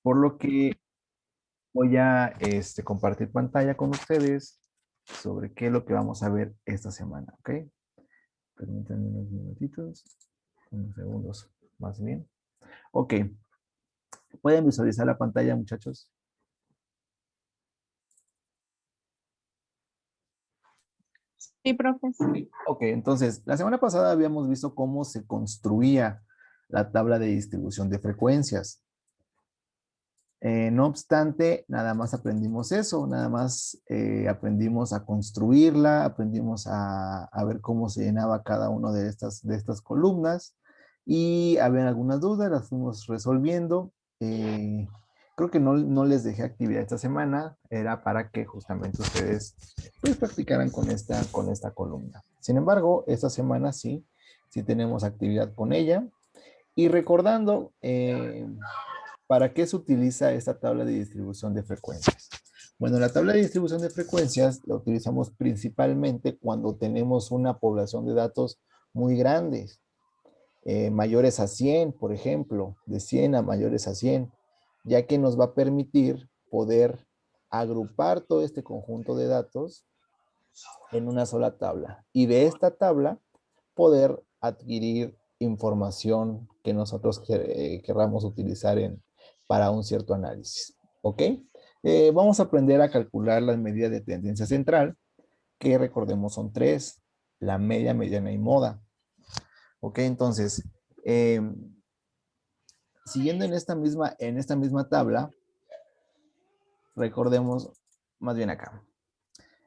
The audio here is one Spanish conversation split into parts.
por lo que voy a compartir pantalla con ustedes sobre qué es lo que vamos a ver esta semana, ¿ok? Permítanme unos minutitos, unos segundos más bien. Ok, ¿pueden visualizar la pantalla, muchachos? Sí, profe. Ok, entonces, la semana pasada habíamos visto cómo se construía la tabla de distribución de frecuencias. No obstante, nada más aprendimos eso, nada más aprendimos a construirla, aprendimos a ver cómo se llenaba cada una de estas columnas y había algunas dudas, las fuimos resolviendo. Creo que no les dejé actividad esta semana, era para que justamente ustedes pues, practicaran con esta columna. Sin embargo, esta semana sí tenemos actividad con ella. Y recordando, ¿para qué se utiliza esta tabla de distribución de frecuencias? Bueno, la tabla de distribución de frecuencias la utilizamos principalmente cuando tenemos una población de datos muy grandes, mayores a 100, por ejemplo, de 100 a mayores a 100, ya que nos va a permitir poder agrupar todo este conjunto de datos en una sola tabla. Y de esta tabla poder adquirir información que nosotros querramos utilizar para un cierto análisis. ¿Ok? Vamos a aprender a calcular las medidas de tendencia central, que recordemos son tres: la media, mediana y moda. ¿Ok? Entonces, eh, siguiendo en esta misma tabla, recordemos más bien acá.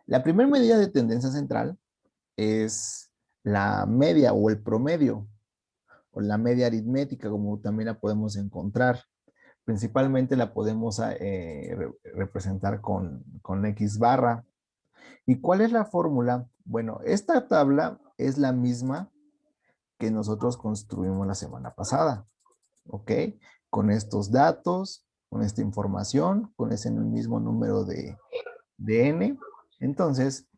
La primera medida de tendencia central es la media o el promedio, o la media aritmética, como también la podemos encontrar. Principalmente la podemos representar con X barra. ¿Y cuál es la fórmula? Bueno, esta tabla es la misma que nosotros construimos la semana pasada, ¿ok? Con estos datos, con esta información, con ese mismo número de n. Entonces,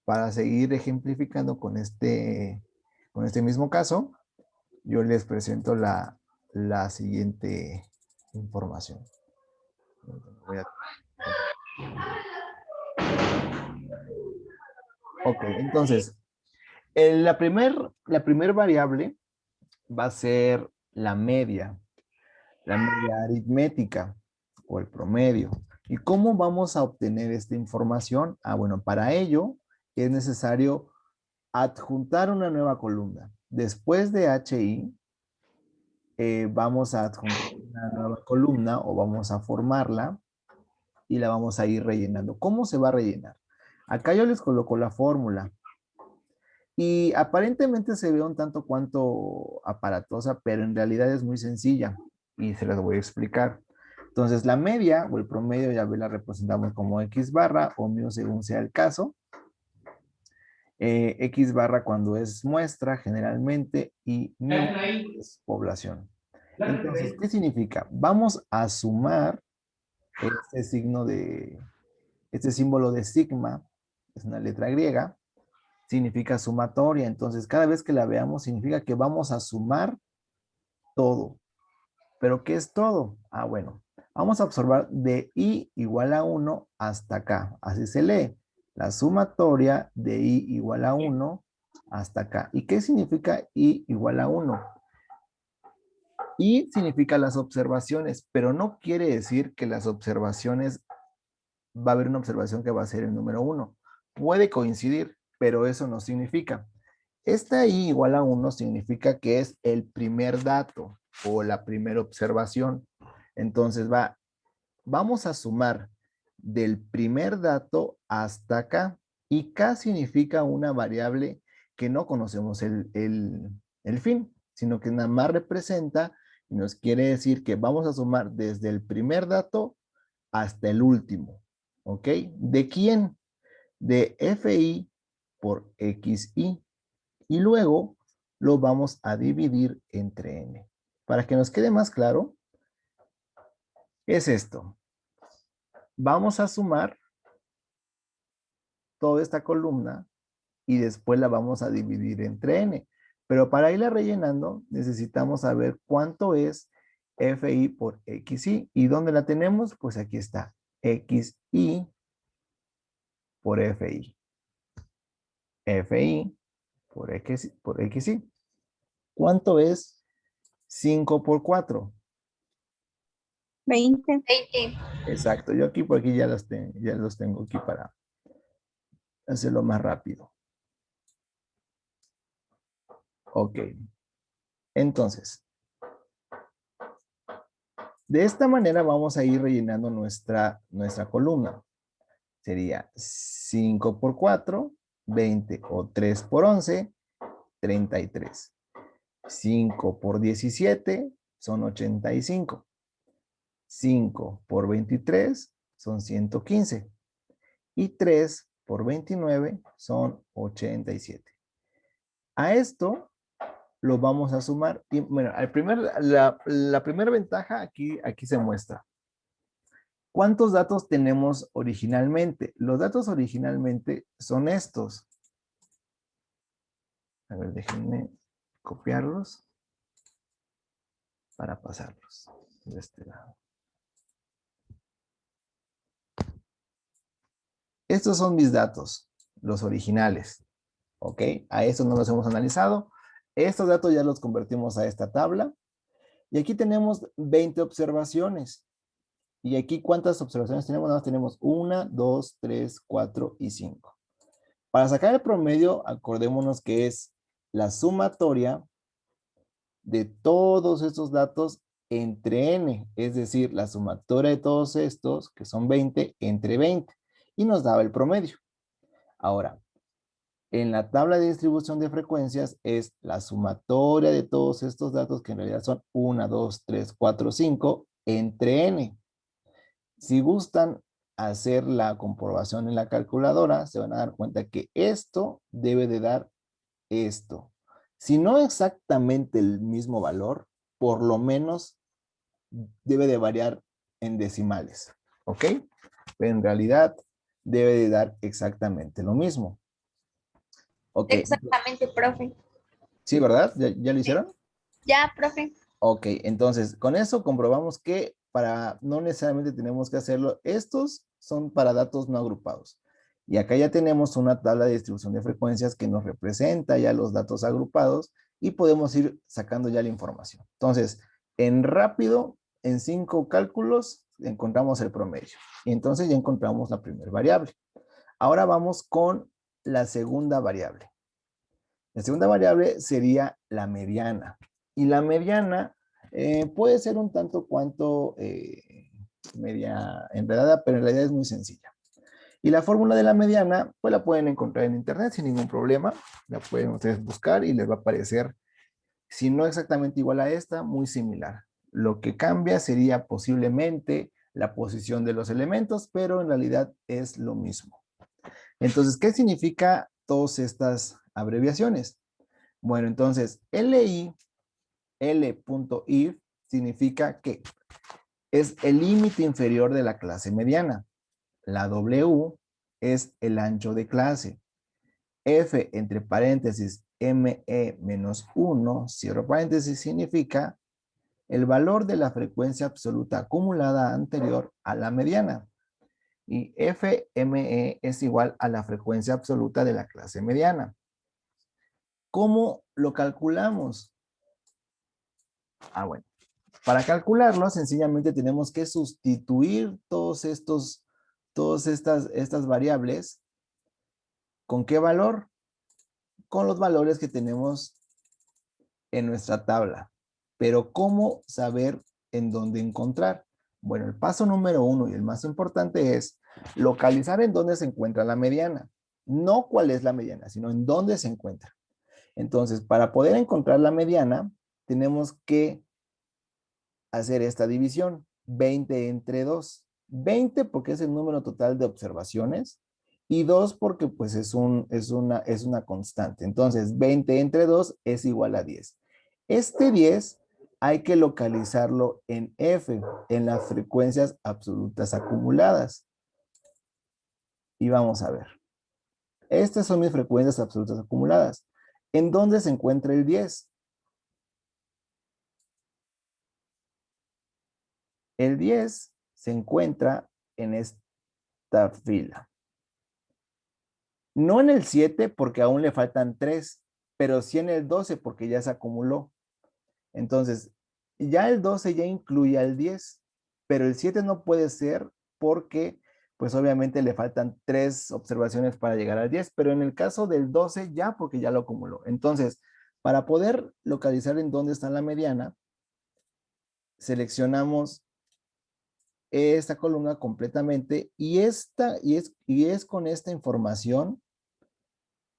para seguir ejemplificando con este mismo caso, yo les presento la siguiente información. Voy a... Ok, entonces, la primer variable va a ser la media aritmética o el promedio. ¿Y cómo vamos a obtener esta información? Ah, bueno, para ello es necesario adjuntar una nueva columna. Después de HI, vamos a adjuntar una nueva columna o vamos a formarla y la vamos a ir rellenando. ¿Cómo se va a rellenar? Acá yo les coloco la fórmula y aparentemente se ve un tanto cuanto aparatosa, pero en realidad es muy sencilla y se las voy a explicar. Entonces la media o el promedio ya la representamos como X barra o mu según sea el caso. X barra cuando es muestra generalmente y mu es población. Entonces, ¿qué significa? Vamos a sumar este este símbolo de sigma, es una letra griega, significa sumatoria. Entonces, cada vez que la veamos, significa que vamos a sumar todo. ¿Pero qué es todo? Ah, bueno, vamos a observar de i igual a 1 hasta acá. Así se lee. La sumatoria de i igual a 1 hasta acá. ¿Y qué significa i igual a 1? I significa las observaciones, pero no quiere decir que las observaciones va a haber una observación que va a ser el número 1. Puede coincidir, pero eso no significa. Esta i igual a 1 significa que es el primer dato o la primera observación. Entonces vamos a sumar del primer dato hasta acá. Y k significa una variable que no conocemos el fin, sino que nada más representa y nos quiere decir que vamos a sumar desde el primer dato hasta el último. ¿Ok? ¿De quién? De FI por XI. Y luego lo vamos a dividir entre n. Para que nos quede más claro, es esto. Vamos a sumar toda esta columna y después la vamos a dividir entre n. Pero para irla rellenando necesitamos saber cuánto es FI por XI. ¿Y dónde la tenemos? Pues aquí está, XI por FI. FI por XI. ¿Cuánto es 5 por 4? 20. 20. Exacto, yo aquí por aquí ya los tengo aquí para hacerlo más rápido. Ok. Entonces, de esta manera vamos a ir rellenando nuestra columna. Sería 5 por 4, 20, o 3 por 11, 33. 5 por 17 son 85. 5 por 23 son 115. Y 3 por 29 son 87. A esto lo vamos a sumar. Y bueno, la primera ventaja aquí se muestra. ¿Cuántos datos tenemos originalmente? Los datos originalmente son estos. A ver, déjenme copiarlos para pasarlos de este lado. Estos son mis datos, los originales. ¿Ok? A estos no los hemos analizado. Estos datos ya los convertimos a esta tabla. Y aquí tenemos 20 observaciones. Y aquí, ¿cuántas observaciones tenemos? Nada más tenemos 1, 2, 3, 4 y 5. Para sacar el promedio, acordémonos que es la sumatoria de todos estos datos entre n, es decir, la sumatoria de todos estos, que son 20, entre 20, y nos daba el promedio. Ahora, en la tabla de distribución de frecuencias es la sumatoria de todos estos datos, que en realidad son 1, 2, 3, 4, 5, entre n. Si gustan hacer la comprobación en la calculadora, se van a dar cuenta que esto debe de dar esto. Si no exactamente el mismo valor, por lo menos debe de variar en decimales, ¿ok? Pero en realidad debe de dar exactamente lo mismo. Ok. Exactamente, profe. Sí, ¿verdad? ¿Ya lo hicieron? Ya, profe. Ok, entonces con eso comprobamos que para no necesariamente tenemos que hacerlo. Estos son para datos no agrupados. Y acá ya tenemos una tabla de distribución de frecuencias que nos representa ya los datos agrupados y podemos ir sacando ya la información. Entonces, en rápido, en 5 cálculos, encontramos el promedio. Y entonces ya encontramos la primera variable. Ahora vamos con la segunda variable. La segunda variable sería la mediana. Y la mediana puede ser un tanto cuanto media enredada, pero en realidad es muy sencilla. Y la fórmula de la mediana, pues la pueden encontrar en internet sin ningún problema. La pueden ustedes buscar y les va a aparecer, si no exactamente igual a esta, muy similar. Lo que cambia sería posiblemente la posición de los elementos, pero en realidad es lo mismo. Entonces, ¿qué significa todas estas abreviaciones? Bueno, entonces, LI, L.if, significa que es el límite inferior de la clase mediana. La W es el ancho de clase. F, entre paréntesis, ME menos 1, cierro paréntesis, significa el valor de la frecuencia absoluta acumulada anterior a la mediana. Y FME es igual a la frecuencia absoluta de la clase mediana. ¿Cómo lo calculamos? Bueno, para calcularlo sencillamente tenemos que sustituir todas estas variables. ¿Con qué valor? Con los valores que tenemos en nuestra tabla. Pero ¿cómo saber en dónde encontrar? Bueno, el paso número 1 y el más importante es localizar en dónde se encuentra la mediana. No cuál es la mediana, sino en dónde se encuentra. Entonces, para poder encontrar la mediana, tenemos que hacer esta división. 20 entre 2. 20 porque es el número total de observaciones y 2 porque pues es una constante. Entonces 20 entre 2 es igual a 10. Este 10 hay que localizarlo en F, en las frecuencias absolutas acumuladas. Y vamos a ver. Estas son mis frecuencias absolutas acumuladas. ¿En dónde se encuentra el 10? El 10 se encuentra en esta fila. No en el 7 porque aún le faltan 3, pero sí en el 12 porque ya se acumuló. Entonces, ya el 12 ya incluye al 10, pero el 7 no puede ser porque, pues obviamente le faltan 3 observaciones para llegar al 10, pero en el caso del 12 ya porque ya lo acumuló. Entonces, para poder localizar en dónde está la mediana, seleccionamos esta columna completamente y es con esta información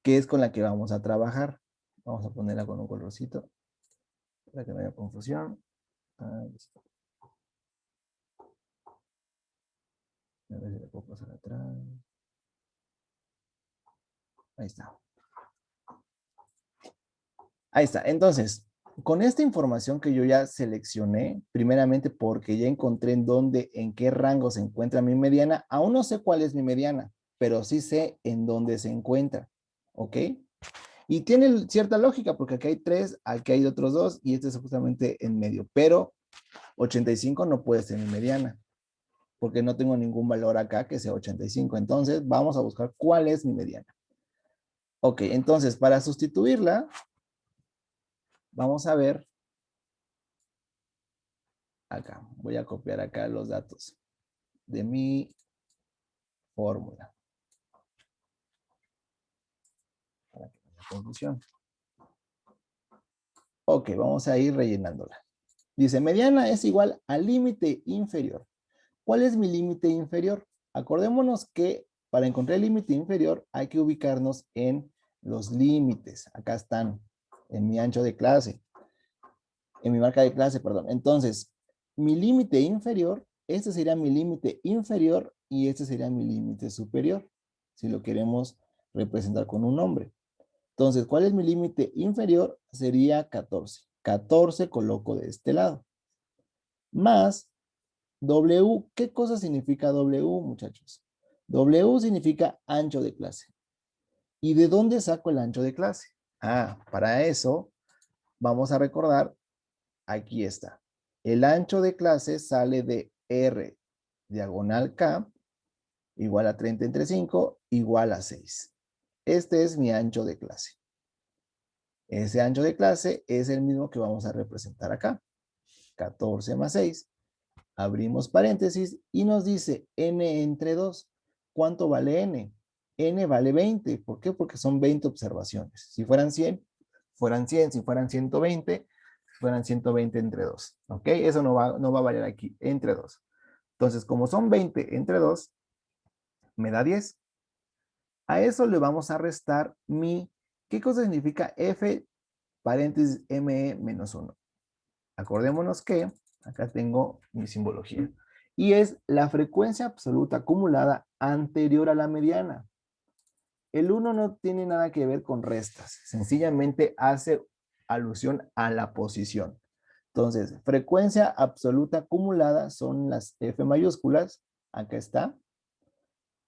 que es con la que vamos a trabajar. Vamos a ponerla con un colorcito para que no haya confusión. Ahí está. A ver si le puedo pasar atrás. Ahí está. Ahí está. Entonces, con esta información que yo ya seleccioné, primeramente porque ya encontré en qué rango se encuentra mi mediana, aún no sé cuál es mi mediana, pero sí sé en dónde se encuentra. ¿Ok? Y tiene cierta lógica porque aquí hay 3, aquí hay otros 2 y este es justamente en medio. Pero 85 no puede ser mi mediana porque no tengo ningún valor acá que sea 85. Entonces, vamos a buscar cuál es mi mediana. Ok, entonces para sustituirla, vamos a ver acá. Voy a copiar acá los datos de mi fórmula. Para que no haya confusión. Ok, vamos a ir rellenándola. Dice, mediana es igual al límite inferior. ¿Cuál es mi límite inferior? Acordémonos que para encontrar el límite inferior hay que ubicarnos en los límites. Acá están, en mi ancho de clase. En mi marca de clase, perdón. Entonces, mi límite inferior, este sería mi límite inferior y este sería mi límite superior, si lo queremos representar con un nombre. Entonces, ¿cuál es mi límite inferior? Sería 14. 14 coloco de este lado. Más W. ¿Qué cosa significa W, muchachos? W significa ancho de clase. ¿Y de dónde saco el ancho de clase? Para eso vamos a recordar. Aquí está. El ancho de clase sale de R diagonal K igual a 30 entre 5 igual a 6. Este es mi ancho de clase. Ese ancho de clase es el mismo que vamos a representar acá. 14 más 6. Abrimos paréntesis y nos dice n entre 2. ¿Cuánto vale n? N vale 20. ¿Por qué? Porque son 20 observaciones. Si fueran 100, fueran 100. Si fueran 120, fueran 120 entre 2. ¿Ok? Eso no va a variar aquí, entre 2. Entonces, como son 20 entre 2, me da 10. A eso le vamos a restar mi, ¿qué cosa significa f paréntesis me menos 1? Acordémonos que acá tengo mi simbología. Y es la frecuencia absoluta acumulada anterior a la mediana. El 1 no tiene nada que ver con restas. Sencillamente hace alusión a la posición. Entonces, frecuencia absoluta acumulada son las F mayúsculas. Acá está.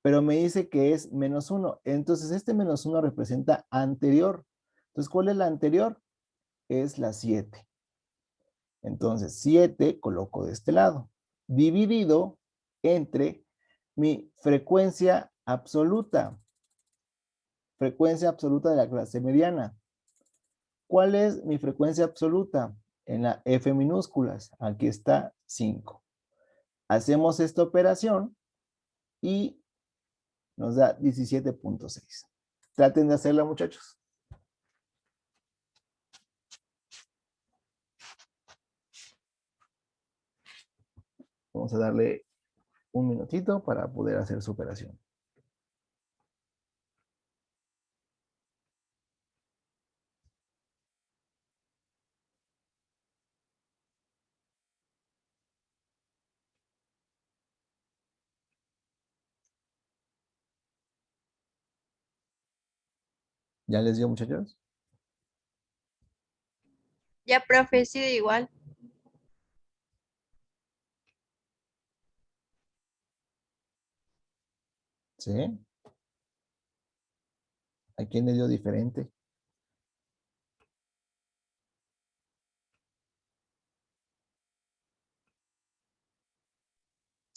Pero me dice que es menos 1. Entonces, este menos 1 representa anterior. Entonces, ¿cuál es la anterior? Es la 7. Entonces, 7 coloco de este lado, dividido entre mi frecuencia absoluta de la clase mediana. ¿Cuál es mi frecuencia absoluta? En la F minúsculas, aquí está 5. Hacemos esta operación y nos da 17.6. Traten de hacerla, muchachos. Vamos a darle un minutito para poder hacer su operación. ¿Ya les dio, muchachos? Ya, profe, sí, igual. ¿Sí? ¿A quién le dio diferente?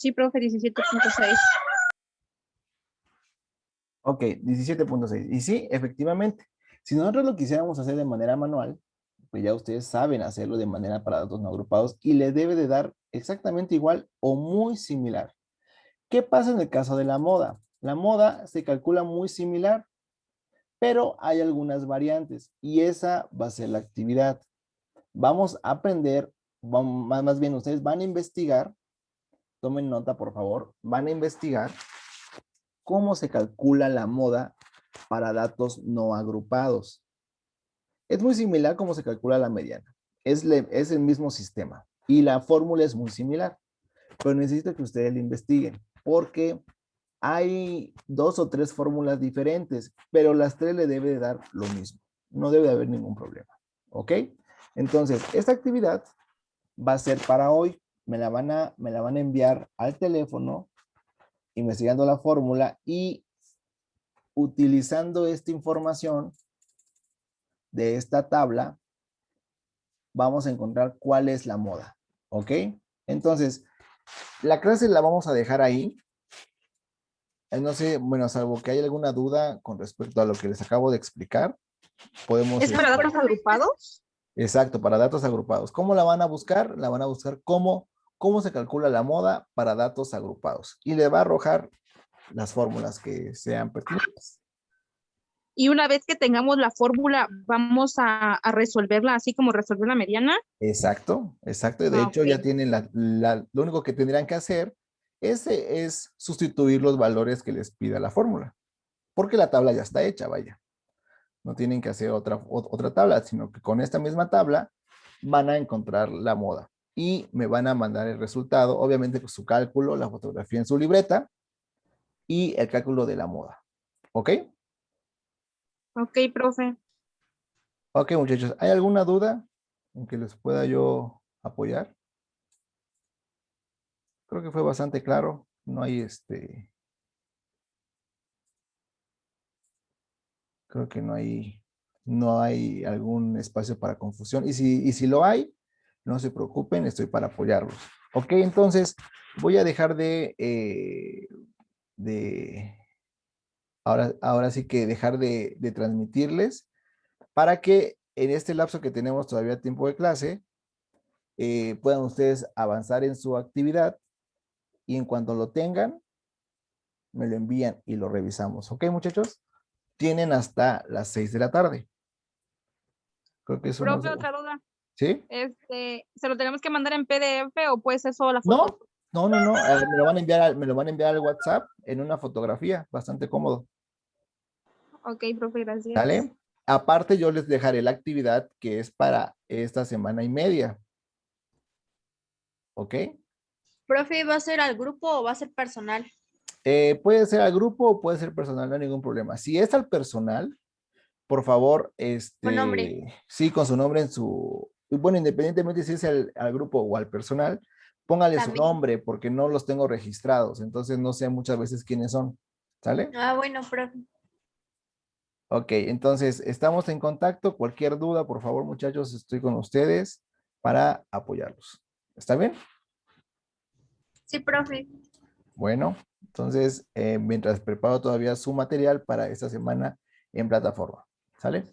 Sí, profe, 17.6. Ok, 17.6. Y sí, efectivamente, si nosotros lo quisiéramos hacer de manera manual, pues ya ustedes saben hacerlo de manera para datos no agrupados y le debe de dar exactamente igual o muy similar. ¿Qué pasa en el caso de la moda? La moda se calcula muy similar, pero hay algunas variantes y esa va a ser la actividad. Vamos a aprender, más bien ustedes van a investigar, tomen nota por favor, van a investigar cómo se calcula la moda para datos no agrupados. Es muy similar cómo se calcula la mediana. Es el mismo sistema y la fórmula es muy similar, pero necesito que ustedes la investiguen porque hay 2 o 3 fórmulas diferentes, pero las 3 le debe de dar lo mismo. No debe de haber ningún problema. ¿Ok? Entonces, esta actividad va a ser para hoy. Me la van a enviar al teléfono investigando la fórmula y utilizando esta información de esta tabla, vamos a encontrar cuál es la moda. ¿Ok? Entonces, la clase la vamos a dejar ahí. No sé, bueno, salvo que haya alguna duda con respecto a lo que les acabo de explicar, podemos... ¿Es para datos agrupados? Exacto, para datos agrupados. ¿Cómo la van a buscar? La van a buscar cómo se calcula la moda para datos agrupados. Y le va a arrojar las fórmulas que sean pertinentes. Y una vez que tengamos la fórmula, vamos a resolverla así como resolver la mediana. Exacto, exacto. De hecho, Ok. ya tienen lo único que tendrán que hacer es sustituir los valores que les pida la fórmula. Porque la tabla ya está hecha, vaya. No tienen que hacer otra tabla, sino que con esta misma tabla van a encontrar la moda. Y me van a mandar el resultado, obviamente con su cálculo, la fotografía en su libreta y el cálculo de la moda. ¿Ok? Ok, profe. Ok, muchachos. ¿Hay alguna duda en que les pueda yo apoyar? Creo que fue bastante claro. No hay creo que no hay algún espacio para confusión. Y si lo hay, no se preocupen, estoy para apoyarlos. Ok, entonces voy a dejar de ahora sí que dejar de transmitirles para que en este lapso que tenemos todavía tiempo de clase, puedan ustedes avanzar en su actividad y en cuanto lo tengan, me lo envían y lo revisamos. ¿Ok, muchachos? Tienen hasta las 6 de la tarde. Creo que es una... Profe, otra duda. ¿Sí? ¿Se lo tenemos que mandar en PDF o puede ser solo la foto? No. Me lo van a enviar me lo van a enviar al WhatsApp en una fotografía, bastante cómodo. Ok, profe, gracias. ¿Sale? Aparte, yo les dejaré la actividad que es para esta semana y media. ¿Ok? Profe, ¿va a ser al grupo o va a ser personal? Puede ser al grupo o puede ser personal, no hay ningún problema. Si es al personal, por favor, Con nombre. sí, con su nombre en su, bueno, independientemente si es al grupo o al personal, póngale su También. nombre porque no los tengo registrados, entonces no sé muchas veces quiénes son. ¿Sale? Ah, bueno, profe. Ok, entonces estamos en contacto. Cualquier duda, por favor, muchachos, estoy con ustedes para apoyarlos. ¿Está bien? Sí, profe. Bueno, entonces, mientras preparo todavía su material para esta semana en plataforma. ¿Sale?